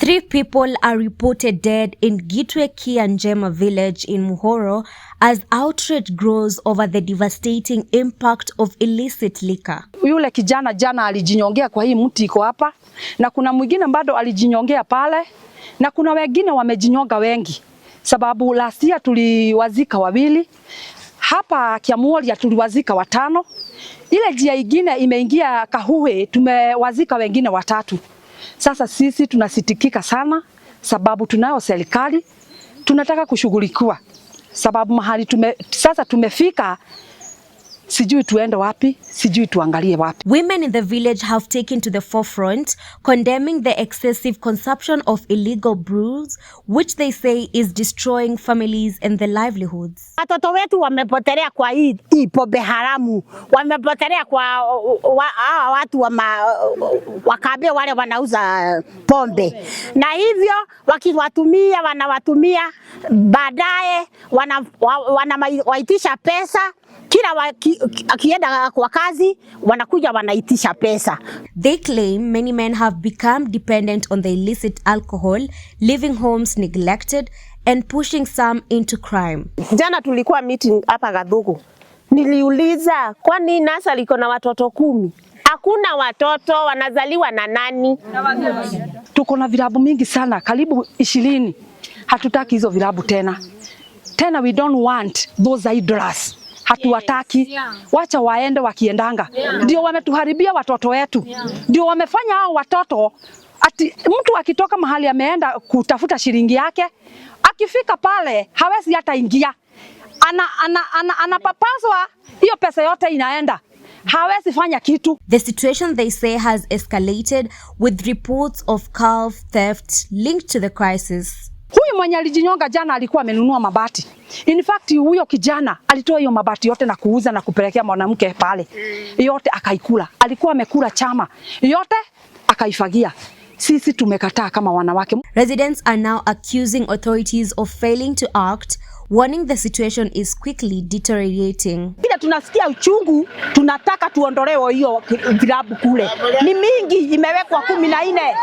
3 people are reported dead in Gitwe Kianjema village in Muhoro as outrage grows over the devastating impact of illicit liquor. Yule kijana jana alijinyongea kwa hii mti iko hapa, na kuna mwingine bado alijinyongea pale, na kuna wengine wamejinyonga wengi. Sababu last year tuliwazika 2, hapa Kiamuoria tuliwazika 5. Ile jia ingine imeingia Kahuhe tumewazika wengine 3. Sasa sisi tunasitikika sana sababu tunayo serikali, tunataka kushughulikiwa sababu mahali sasa tumefika, sijui tuende wapi, sijui tuangalie wapi. Women in the village have taken to the forefront, condemning the excessive consumption of illegal brews, which they say is destroying families and their livelihoods. Watoto wetu wamepotelea kwa hii pombe haramu, wamepotelea kwa watu wakabia wale wanauza pombe, na hivyo wanawatumia baadaye wanawaitisha pesa. Kila akienda kwa kazi wanakuja wanaitisha pesa. They claim many men have become dependent on the illicit alcohol, leaving homes neglected and pushing some into crime. Jana tulikuwa meeting hapa Gathugu. Niliuliza kwani NASA liko na watoto 10? Hakuna watoto, wanazaliwa na nani? Tuko na vilabu mingi sana, karibu 20. Hatutaki hizo vilabu tena. We don't want those idlers. Hatuwataki, wacha waende wakiendanga. Ndio wametuharibia watoto wetu. Ndio wamefanya hao watoto ati mtu akitoka mahali ameenda kutafuta shilingi yake, akifika pale hawezi hata ingia. Anapapaswa hiyo pesa yote inaenda. Hawezi fanya kitu. The situation, they say, has escalated with reports of calf theft linked to the crisis. Huyu mwenye alijinyonga jana alikuwa amenunua mabati. In fact, huyo kijana alitoa hiyo mabati yote na kuuza na kupelekea mwanamke pale. Yote akaikula. Alikuwa amekula chama. Yote akaifagia. Sisi tumekataa kama wanawake. Residents are now accusing authorities of failing to act, warning the situation is quickly deteriorating. Kila tunasikia uchungu, tunataka tuondolewe hiyo vilabu kule. Ni mingi, imewekwa 14.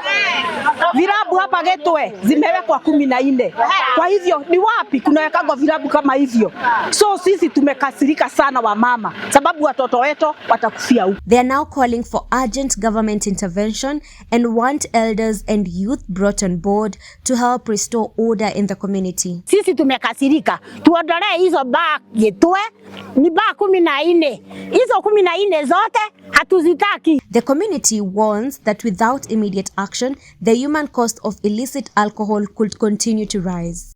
Vilabu hapa Gitwe zimewekwa 14. Kwa hivyo ni wapi kunawekagwa vilabu kama hivyo? So sisi tumekasirika sana wamama sababu watoto wetu watakufia huko. They are now calling for urgent government intervention and want elders and youth brought on board to help restore order in the community. Sisi tumekasirika. Tuondolee hizo baa Gitwe, ni baa 14. Hizo 14 zote hatuzitaki. The community warns that without immediate action, the human cost of illicit alcohol could continue to rise.